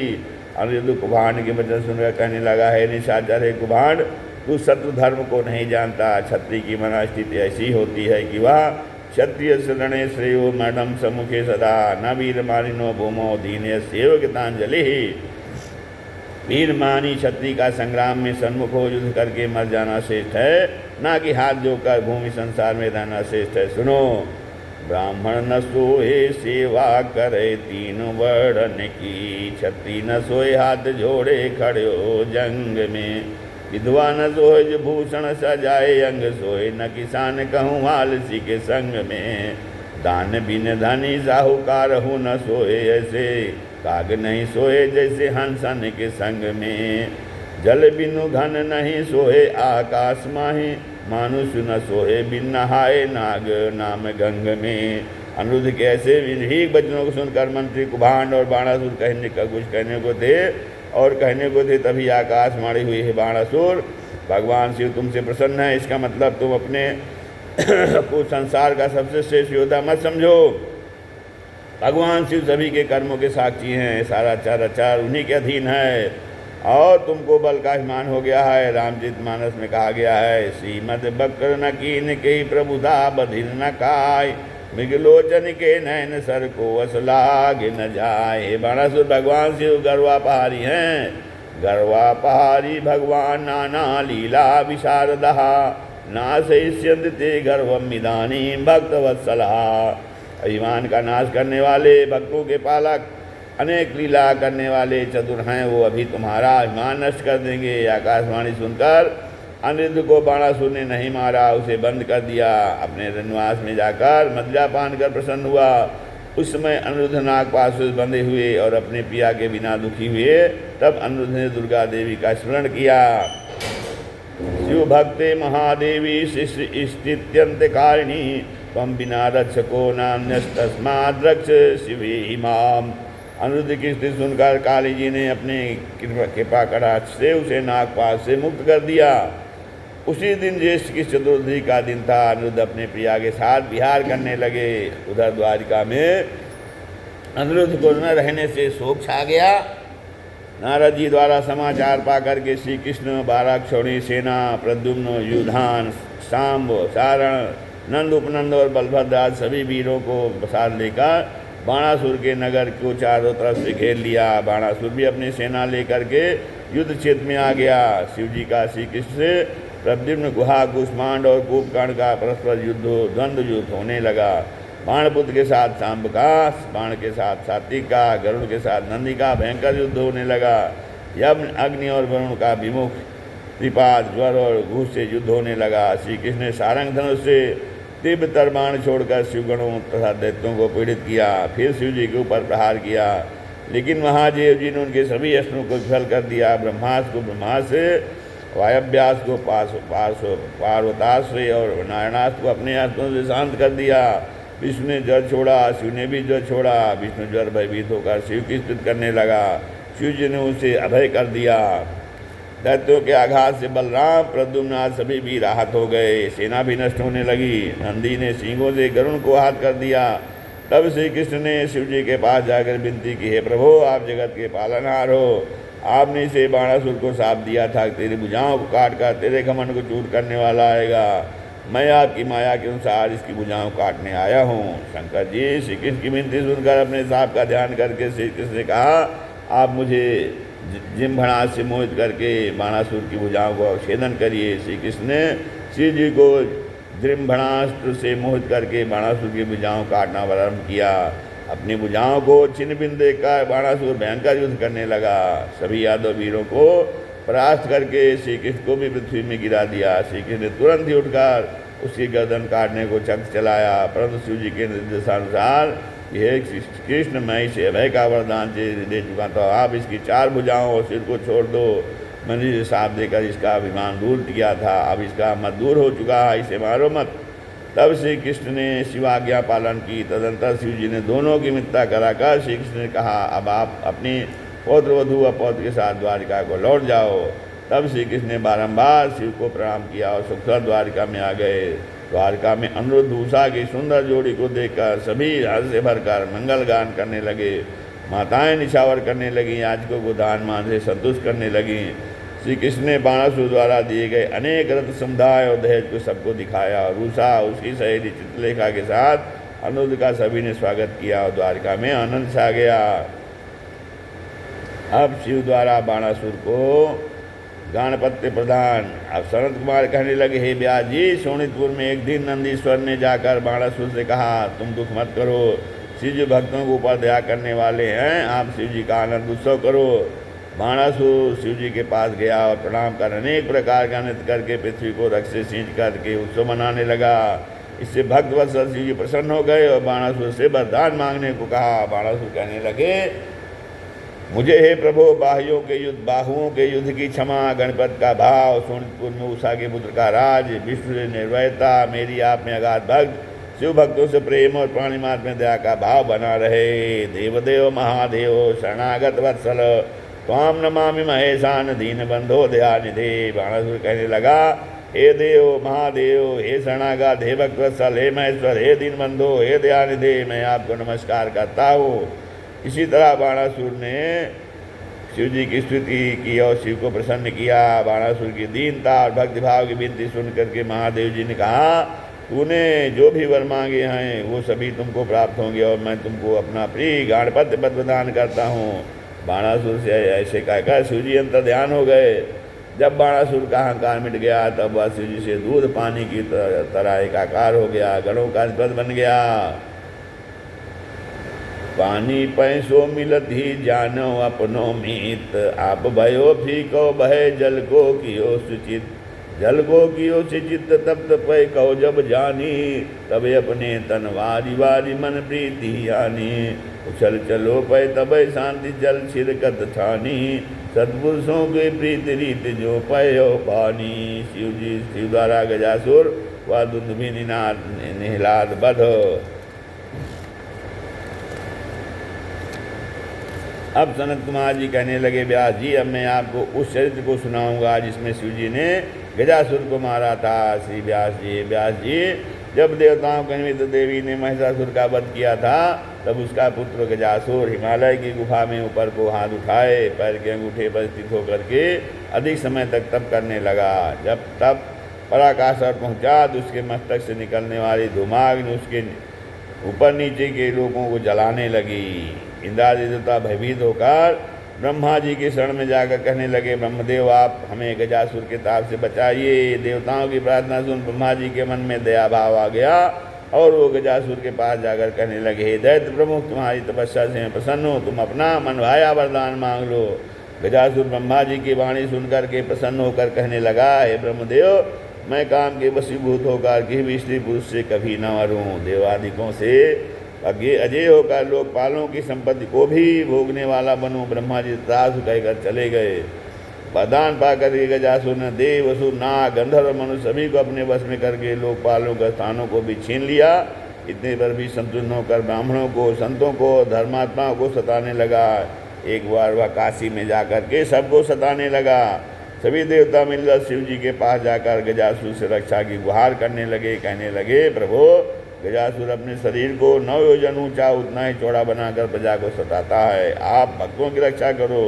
अनिरुद्ध कुभांड के वचन सुनकर कहने लगा, है निशाचर, है कुभांड, तू शत्रु धर्म को नहीं जानता। क्षत्रिय की मनस्थिति ऐसी होती है कि वह क्षत्रिय शरणे श्रेयो मैडम सम्मुखे सदा न वीर मानिनो भूमो दीने सेव गीतांजलि। वीरमानी क्षत्रिय का संग्राम में सन्मुख हो युद्ध करके मर जाना श्रेष्ठ है, ना कि हाथ जोड़कर भूमि संसार में रहना श्रेष्ठ है। सुनो, ब्राह्मण न सोए सेवा करे तीन वर्णन की, क्षत्रिय न सोए हाथ जोड़े खड़े हो जंग में, विधवा न सोए जो भूषण सजाए अंग सोए, न किसान कहूँ आलसी के संग में, दान बिन धनी साहूकार हूँ न सोए ऐसे, काग नहीं सोए जैसे हंसन के संग में, जल बिनु घन नहीं सोए आकाश माही, मानुष न सोए बिन नहाए नाग नाम गंग में। अनिरुद्ध के ऐसे विनहीक वचनों को सुनकर मंत्री कुभांड और बाणासुर कहने का कुछ कहने को थे तभी आकाश मारी हुई है, बाणासुर, भगवान शिव तुमसे प्रसन्न है, इसका मतलब तुम अपने को संसार का सबसे श्रेष्ठ योद्धा मत समझो। भगवान शिव सभी के कर्मों के साक्षी हैं, सारा चाराचार उन्हीं के अधीन है और तुमको बल का अभिमान हो गया है। रामचरितमानस में कहा गया है, श्रीमद बक्र न कीन के प्रभुदा बधिर न काय, मृगलोचन के नैन सर को असलाग न जाए। बाणासुर भगवान शिव गर्वापहारी हैं, गर्वापहारी भगवान नाना लीला विशारदहा, नाशयिष्यन्ति ते गर्वम इदानीं भक्तवत्सलः। अभिमान का नाश करने वाले, भक्तों के पालक, अनेक लीला करने वाले चतुर हैं, वो अभी तुम्हारा अभिमान नष्ट कर देंगे। आकाशवाणी सुनकर अनिरुद्ध को बाणासुर ने नहीं मारा, उसे बंद कर दिया। अपने रनवास में जाकर मदिरापान कर प्रसन्न हुआ। उस समय अनिरुद्ध नागपाश से बंधे हुए और अपने पिया के बिना दुखी हुए। तब अनिरुद्ध ने दुर्गा देवी का स्मरण किया। शिव भक्ते महादेवी स्थित्यंत कारिणी, तम बिना रक्षको नान्यस्तस्माद् रक्ष शिवे इमाम। अनिरुद्ध की स्थिति सुनकर काली जी ने अपने कृपा कटाक्ष से उसे नागपाश से मुक्त कर दिया। उसी दिन ज्येष्ठ की चतुर्थी का दिन था। अनिरुद्ध अपने प्रिया के साथ विहार करने लगे। उधर द्वारिका में अनिरुद्ध को न रहने से शोक छा गया। नारद जी द्वारा समाचार पाकर के श्री कृष्ण, 12 क्षौणी सेना, प्रद्युम्न, युधान, सांब, सारण, नंद, उपनंद और बलभद्र आदि सभी वीरों को साथ लेकर बाणासुर के नगर को चारों तरफ से घेर लिया। बाणासुर भी अपनी सेना लेकर के युद्ध क्षेत्र में आ गया। शिव जी का श्री कृष्ण से प्रद्युम्न, गुहा, कुष्मांड और कूपकर्ण का परस्पर द्वंद्व युद्ध होने लगा। बाणपुत्र के साथ सांब का, बाण के साथ सात्विक का, गरुड़ के साथ नंदी का भयंकर युद्ध होने लगा। यम, अग्नि और वरुण का विमुख, त्रिपाद, ज्वर और घूस से युद्ध होने लगा। श्री कृष्ण ने सारंग धनुष से तीव्र तरबाण छोड़कर शिवगणों तथा दैत्यों को पीड़ित किया। फिर शिव जी के ऊपर प्रहार किया, लेकिन महादेव जी ने उनके सभी अस्त्रों को विफल कर दिया। ब्रह्मास्त्र को ब्रह्मास्त्र, वायव्यास्त्र को पार्वतास्त्र और नारायणास्त्र को अपने अस्त्रों से शांत कर दिया। विष्णु ने जल छोड़ा, शिव ने भी जल छोड़ा। विष्णु ज्वर भयभीत होकर शिव की स्तुति करने लगा। शिव जी ने उसे अभय कर दिया। दैत्यों के आघात से बलराम, प्रद्युम्न आदि सभी भी राहत हो गए। सेना भी नष्ट होने लगी। नंदी ने सींगों से गरुण को आहत कर दिया। तब श्री कृष्ण ने शिव जी के पास जाकर विनती की, हे प्रभु, आप जगत के पालनहार हो, आपने इसे बाणासुर को शाप दिया था, तेरी भुजाओं को काट कर तेरे घमंड को चूर करने वाला आएगा। मैं आपकी माया के अनुसार इसकी भुजाओं काटने आया हूँ। शंकर जी श्री कृष्ण की विनती सुनकर अपने साप का ध्यान करके श्री कृष्ण ने कहा, आप मुझे जिम्भणास से मोहित करके बाणासुर की भुजाओं को छेदन करिए। श्री कृष्ण ने श्री जी को जिम्भणास्त्र से मोहित करके बाणासुर की भुजाओं काटना आरंभ किया। अपनी भुजाओं को छिन्न भिन्न देखकर बाणासुर भयंकर युद्ध करने लगा। सभी यादव वीरों को परास्त करके श्री कृष्ण को भी पृथ्वी में गिरा दिया। श्री कृष्ण ने तुरंत ही उठकर उसकी गर्दन काटने को चक्र चलाया, परंतु शिव जी के निर्देशानुसार यह कृष्ण मैं इसे अभय का वरदान दे चुका था, आप इसकी 4 भुजाओं और सिर को छोड़ दो। मैंने इसे साथ देकर इसका अभिमान दूर किया था, अब इसका मत दूर हो चुका है, इसे मारो मत। तब श्री कृष्ण ने शिवाज्ञा पालन की। तदंतर शिव जी ने दोनों की मित्रता कराकर श्री कृष्ण ने कहा, अब आप अपनी पौत्र वधू व पौत्र के साथ द्वारिका को लौट जाओ। तब श्री कृष्ण ने बारंबार शिव को प्रणाम किया और सुखकर द्वारिका में आ गए। द्वारका में अनिरुद्ध उषा की सुंदर जोड़ी को देखकर सभी हर्ष से भरकर मंगल गान करने लगे। माताएं निछावर करने लगीं, याजकों को दान मान से संतुष्ट करने लगीं। श्री कृष्ण ने बाणासुर द्वारा दिए गए अनेक रत्न समुदाय और दहेज को सबको दिखाया और उषा उसकी सहेली चित्रलेखा के साथ अनिरुद्ध का सभी ने स्वागत किया और द्वारका में आनंद छा गया। अब शिव द्वारा बाणासुर को गाणपत्य प्रदान। अब सनत कुमार कहने लगे, हे व्यास जी, शोणितपुर में एक दिन नंदीश्वर ने जाकर बाणासुर से कहा, तुम दुख मत करो, शिव जी भक्तों को ऊपर दया करने वाले हैं, आप शिव जी का आनंद उत्सव करो। बाणासुर शिव जी के पास गया और प्रणाम कर अनेक प्रकार का नृत्य करके पृथ्वी को रक्त से सींच करके उत्सव मनाने लगा। इससे भक्त वत्सल शिव जी प्रसन्न हो गए और बाणासुर से वरदान मांगने को कहा। बाणासुर कहने लगे, मुझे हे प्रभु बाहुओं के युद्ध की क्षमा, गणपत का भाव, सोनितपुर में उषा के पुत्र का राज, विष्णु से निर्भयता, मेरी आप में अगाध भक्त शिव भक्तों से प्रेम और प्राणी मात्र में दया का भाव बना रहे। देवदेव महादेव शरणागत वत्सल त्वाम नमामि महेशान दीन बंधो दयानिधे। बाणासुर कहने लगा, हे देव महादेव, हे शरणागत, हे भक्त वत्सल, हे महेश्वर, हे दीन बंधो, हे दयानिधे, मैं आपको नमस्कार करता हूँ। इसी तरह बाणासुर ने शिव जी की स्तुति की और शिव को प्रसन्न किया। बाणासुर की दीनता और भक्तिभाव की विनती सुन करके महादेव जी ने कहा, तूने जो भी वर मांगे हैं वो सभी तुमको प्राप्त होंगे और मैं तुमको अपना प्रिय गाणपत्य पद प्रदान करता हूँ। बाणासुर से ऐसे कहकर शिव जी अंतर ध्यान हो गए। जब बाणासुर का अहंकार मिट गया तब वह शिव जी से दूध पानी की तरह एकाकार हो गया, गणों का पद बन गया। पानी पैसों मिलत ही जानो अपनो मीत, आप भयो फीको बहे जल को कियो सुचित, जल को कियो सुचित तब तपय कहो जब जानी, तब अपने तन वारी वारी मन प्रीति आनी, उछल चलो पै तबय शांति जल छिरकत ठानी, सद्पुरुषों के प्रीत रीत जो पयो पानी। शिव द्वारा गजासुर व दुंदुभि निहलाद बध। अब सनत कुमार जी कहने लगे, व्यास जी, अब मैं आपको उस चरित्र को सुनाऊंगा जिसमें शिव जी ने गजासुर को मारा था। श्री व्यास जी, जब देवताओं के निमित्त देवी ने महिषासुर का वध किया था तब उसका पुत्र गजासुर हिमालय की गुफा में ऊपर को हाथ उठाए पैर के अंगूठे पर स्थित होकर के अधिक समय तक तप करने लगा। जब तप पराकाष्ठा पहुँचा तो उसके मस्तक से निकलने वाली धूमाग्नि उसके ऊपर नीचे के लोगों को जलाने लगी। इंद्रादि देवता भयभीत होकर ब्रह्मा जी के शरण में जाकर कहने लगे, ब्रह्मदेव, आप हमें गजासुर के ताप से बचाइए। देवताओं की प्रार्थना सुन ब्रह्मा जी के मन में दया भाव आ गया और वो गजासुर के पास जाकर कहने लगे, हे दैत्य प्रमुख, तुम्हारी तपस्या से मैं प्रसन्न हूँ, तुम अपना मनभाया वरदान मांग लो। गजासुर ब्रह्मा जी की वाणी सुनकर के प्रसन्न होकर कहने लगा, हे ब्रह्मदेव, मैं काम के वशीभूत होकर किसी भी स्त्री पुरुष से कभी न मरूँ, देवादिकों से अजय होकर लोकपालों की संपत्ति को भी भोगने वाला बनूं। ब्रह्मा जी त्रास कहकर चले गए। वरदान पाकर के गजासुर ने देव, असुर, नाग, गंधर्व, मनुष्य सभी को अपने वश में करके लोकपालों के स्थानों को भी छीन लिया। इतने पर भी संतुष्ट होकर ब्राह्मणों को, संतों को, धर्मात्माओं को सताने लगा। एक बार वह काशी में जाकर के सबको सताने लगा। सभी देवता मिलकर शिव जी के पास जाकर गजासुर से रक्षा की गुहार करने लगे। कहने लगे, प्रभु, गजासुर अपने शरीर को 9 योजन ऊंचा उतना ही चौड़ा बनाकर प्रजा को सताता है, आप भक्तों की रक्षा करो।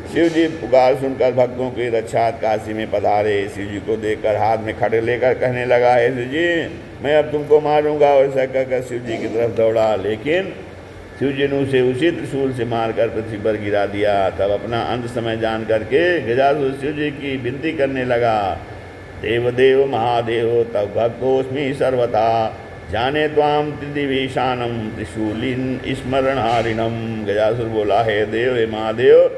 शिव जी पुकार सुनकर भक्तों की रक्षार्थ काशी में पधारे। शिव जी को देखकर हाथ में खड़े लेकर कहने लगा, हे शिव जी, मैं अब तुमको मारूंगा। और ऐसा कहकर शिव जी की तरफ दौड़ा, लेकिन शिव जी ने उसे उसी त्रिशूल से मारकर पृथ्वी पर गिरा दिया। तब अपना अंत समय जान करके गजासुर शिव जी की विनती करने लगा, देव देव महादेव तब भक्तोस्मि सर्वथा, जाने त्वाम त्रिदिवीशानम त्रिशूलिन स्मरणहारिणम। गजासुर बोला, हे देव हे महादेव,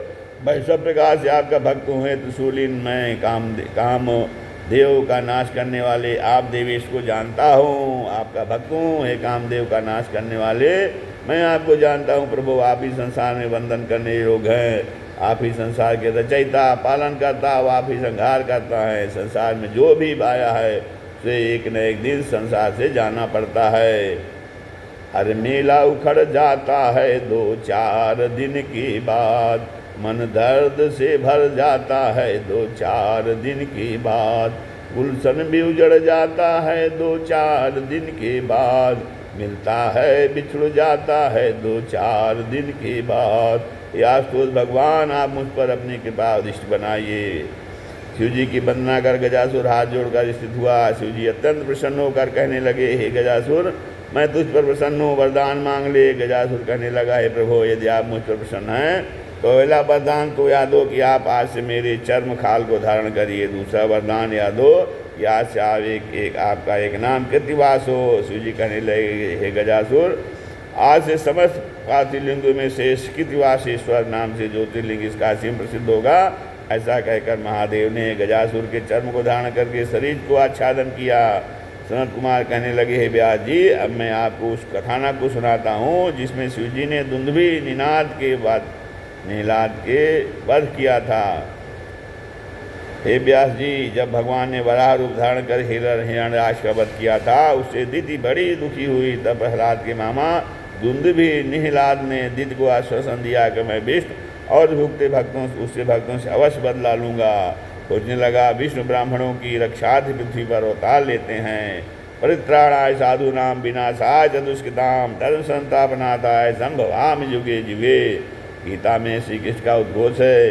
मैं सब प्रकार से आपका भक्त हूँ। त्रिशूलिन, मैं काम देव का नाश करने वाले आप देवेश को जानता हूँ, आपका भक्त हूँ। हे कामदेव का नाश करने वाले, मैं आपको जानता हूँ। प्रभु, आप ही संसार में बंधन करने योग्य हैं, आप ही संसार के रचयिता पालन करता, आप ही संहार करता है। संसार में जो भी आया है उसे एक न एक दिन संसार से जाना पड़ता है। हर मेला उखड़ जाता है 2-4 दिन की बाद, मन दर्द से भर जाता है 2-4 दिन के बाद, गुलशन भी उजड़ जाता है 2-4 दिन के बाद, मिलता है बिछुड़ जाता है 2-4 दिन के बाद। यास्तोष भगवान, आप मुझ पर अपनी कृपा दृष्टि बनाइए। शिव जी की वंदना कर गजासुर हाथ जोड़कर स्थित हुआ। शिव जी अत्यंत प्रसन्न होकर कहने लगे, हे गजासुर, मैं तुझ पर प्रसन्न हूँ, वरदान मांग ले। गजासुर कहने लगा, हे प्रभु, यदि आप मुझ पर प्रसन्न हैं तो पहला वरदान तो याद हो कि आप आज से मेरे चर्म खाल को धारण करिए। दूसरा वरदान याद हो कि आज से आप एक आपका एक नाम कृतिवास हो। शिव जी कहने लगे, हे गजासुर, आज से समस्त काशीलिंगों में शेष कृतिवासेश्वर नाम से ज्योतिर्लिंग इस काशी में प्रसिद्ध होगा। ऐसा कहकर महादेव ने गजासुर के चर्म को धारण करके शरीर को आच्छादन किया। सनत कुमार कहने लगे, हे व्यास जी, अब मैं आपको उस कथानक को सुनाता हूँ जिसमें शिव जी ने दुंदुभी निनाद के बाद नीलाद के वध किया था। हे व्यास जी, जब भगवान ने वराह रूप धारण कर हिरण्याक्ष का वध किया था, उससे दिति बड़ी दुखी हुई। तब प्रहलाद के मामा दुंदुभी निहलाद ने दिति को आश्वासन दिया कि मैं विष्णु और भुगते भक्तों से अवश्य बदला लूँगा। सोचने लगा, विष्णु ब्राह्मणों की रक्षार्थ पृथ्वी पर अवतार लेते हैं। परित्राणाय साधूनाम विनाशाय चतुष्कृताम धर्म संस्थापनार्थाय संभवामि युगे जीवे। गीता में श्री कृष्ण का उद्घोष है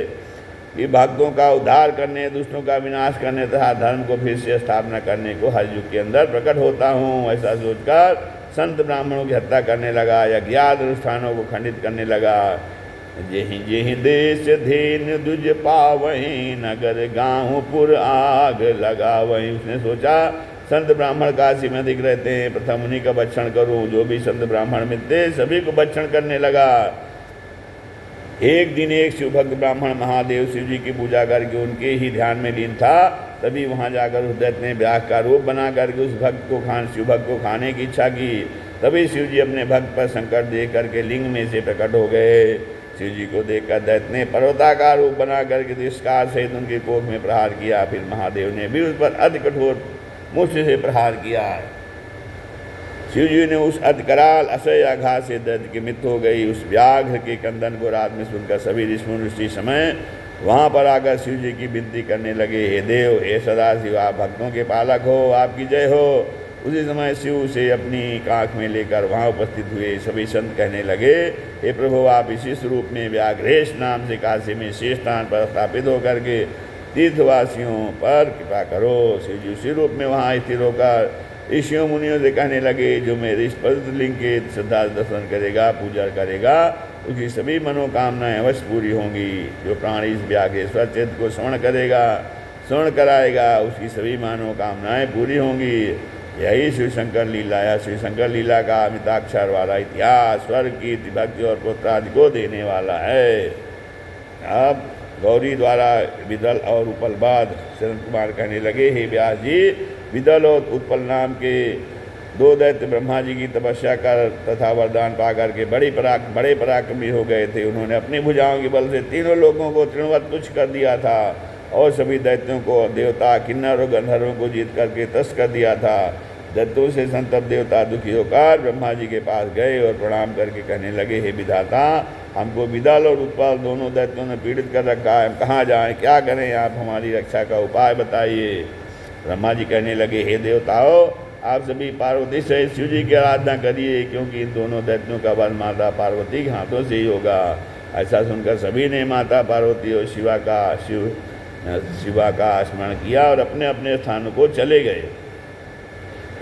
कि भक्तों का उद्धार करने, दुष्टों का विनाश करने तथा धर्म को फिर से स्थापना करने को हर युग के अंदर प्रकट होता हूँ। ऐसा सोचकर संत ब्राह्मणों की हत्या करने लगा, यज्ञाद अनुष्ठानों को खंडित करने लगा। जेहि जेहि देश धीन दुज पावहीं, नगर गाँव पुर आग लगावहीं। उसने सोचा, संत ब्राह्मण काशी में अधिक रहते हैं, प्रथम उन्हीं का भक्षण करूँ। जो भी संत ब्राह्मण मिलते सभी को भक्षण करने लगा। एक दिन एक शिवभक्त ब्राह्मण महादेव शिव जी की पूजा करके उनके ही ध्यान में लीन था। तभी वहाँ जाकर उस दैत्य ने व्याघ का रूप बना करके उस शिव भक्त को खाने की इच्छा की। तभी शिव जी अपने भक्त पर संकट देख करके लिंग में से प्रकट हो गए। शिव जी को देखकर दैत्य ने पर्वताकार रूप बना करके तिरस्कार सहित उनके कोख में प्रहार किया। फिर महादेव ने भी उस पर अति कठोर मुष्टि से प्रहार किया। शिव जी ने उस अति कराल असह्य आघात से दर्द की मृत्यु हो गई। उस व्याघ्र के कंदन को रात में सुनकर सभी ऋषि उसी समय वहाँ पर आकर शिव जी की विनती करने लगे, हे देव, हे सदाशिव, आप भक्तों के पालक हो, आपकी जय हो। उसी समय शिव उसे अपनी काख में लेकर वहाँ उपस्थित हुए। सभी संत कहने लगे, हे प्रभु, आप इसी स्वरूप में व्याघ्रेश नाम से काशी में शेष स्थान पर स्थापित होकर के तीर्थवासियों पर कृपा करो। शिव जी उसी रूप में वहाँ स्थिर होकर ऋषियों मुनियों से कहने लगे, जो मेरे इस पवित्र लिंग के श्रद्धा दर्शन करेगा, पूजा करेगा, उसकी सभी मनोकामनाएं अवश्य पूरी होंगी। जो प्राणी इस व्याघ्रेश्वर चित्त को श्रवण कराएगा, उसकी सभी मनोकामनाएं पूरी होंगी। यही शिव शंकर लीला है। शिव शंकर लीला का अमिताक्षर वाला इतिहास स्वर्ग की भक्ति और पुत्रादि को देने वाला है। अब गौरी द्वारा विदल और उपलबाद सनत कुमार कहने लगे, हे व्यास जी, विदल और उत्पल नाम के 2 दैत्य ब्रह्मा जी की तपस्या कर तथा वरदान पा करके बड़े पराक्रमी हो गए थे। उन्होंने अपनी भुजाओं के बल से तीनों लोगों को तृणवत तुच्छ कर दिया था और सभी दैत्यों को, देवता, किन्नर और गंधर्वों को जीत करके तस्त कर दिया था। दैत्यों से संतप्त देवता दुखी होकर ब्रह्मा जी के पास गए और प्रणाम करके कहने लगे, हे विधाता, हमको विदल और उत्पल दोनों दैत्यों ने पीड़ित कर रखा है, हम कहाँ जाएँ, क्या करें, आप हमारी रक्षा का उपाय बताइए। ब्रह्मा जी कहने लगे, हे देवताओं, आप सभी पार्वती से शिव जी की आराधना करिए, क्योंकि इन दोनों दैत्यों का वध माता पार्वती के हाथों से ही होगा। ऐसा सुनकर सभी ने माता पार्वती और शिवा का स्मरण किया और अपने अपने स्थानों को चले गए।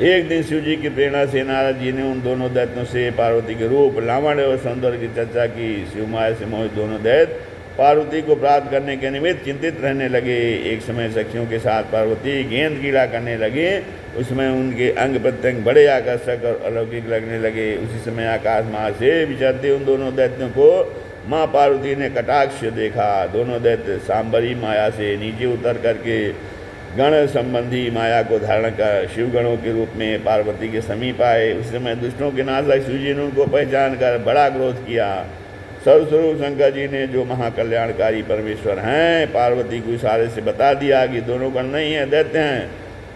एक दिन शिव जी की प्रेरणा से नारद जी ने उन दोनों दैत्यों से पार्वती के रूप, लावण्य और सौंदर्य की चर्चा की। शिव माया से मोहित दोनों दैत्य पार्वती को प्राप्त करने के निमित्त चिंतित रहने लगे। एक समय सखियों के साथ पार्वती गेंद कीड़ा करने लगे। उसमें उनके अंग प्रत्यंग बड़े आकर्षक और अलौकिक लगने लगे। उसी समय आकाश मार्ग से विचरते उन दोनों दैत्यों को माँ पार्वती ने कटाक्ष देखा। दोनों दैत्य सांबरी माया से नीचे उतर करके गण संबंधी माया को धारण कर शिवगणों के रूप में पार्वती के समीप आए। उस समय दुष्टों के नाशक शिव जी ने उनको पहचान कर बड़ा क्रोध किया। सर्वस्वरूप शंकर जी ने, जो महाकल्याणकारी परमेश्वर हैं, पार्वती को इशारे से बता दिया कि दोनों गण नहीं है, दैत्य हैं।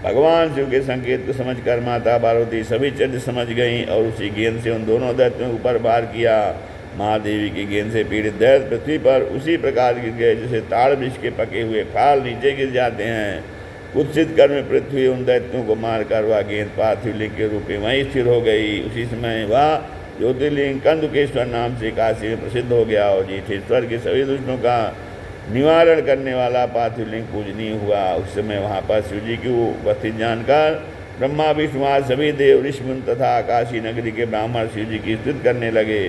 भगवान शिव के संकेत को समझकर माता पार्वती सभी चरित्र समझ गईं और उसी गेंद से उन दोनों दैत्यों के ऊपर वार किया। महादेवी की गेंद से पीड़ित दैत्य पृथ्वी पर उसी प्रकार गिर गए जैसे ताड़ वृक्ष के पके हुए फाल नीचे गिर जाते हैं। कुत्सित कर में पृथ्वी उन दैत्यों को मारकर वह गेंद पार्थिव लिंग के रूप में वहीं स्थिर हो गई। उसी समय वह ज्योतिर्लिंग कंदुकेश्वर नाम से काशी में प्रसिद्ध हो गया और जीठेश्वर के सभी दुष्टों का निवारण करने वाला पार्थिव लिंग पूजनीय हुआ। उस समय वहाँ पर शिव जी की उपस्थित जानकर ब्रह्मा विष्णु आदि सभी देव, ऋषि तथा काशी नगरी के ब्राह्मण शिव जी की स्तुति करने लगे।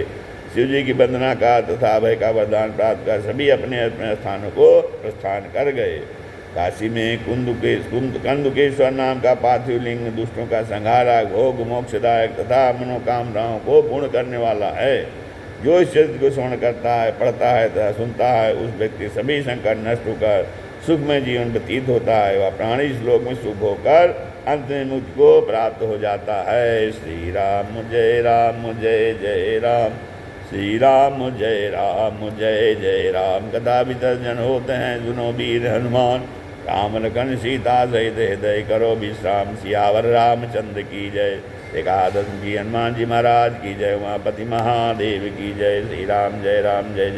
शिव जी की वंदना का तथा अभय का वरदान प्राप्त कर सभी अपने अपने स्थानों को प्रस्थान कर गए। काशी में कंदुकेश्वर नाम का पार्थिव लिंग दुष्टों का संहारक, भोग मोक्षदायक तथा मनोकामनाओं को पूर्ण करने वाला है। जो इस चरित्र को श्रवण करता है, पढ़ता है तथा सुनता है, उस व्यक्ति सभी संकट नष्ट होकर सुखमय जीवन व्यतीत होता है। वह प्राणी इस लोक में शुभ होकर अंत में मुक्ति को प्राप्त हो जाता है। श्री राम जय जय राम, श्री राम जय जय राम। कदा विसर्जन होते हैं सुनो वीर हनुमान, राम लखन सीता सहित हृदय करो विश्राम। सियावर रामचंद्र की जय। एकादश की हनुमान जी महाराज की जय। उमापति महादेव की जय। श्री राम जय जय।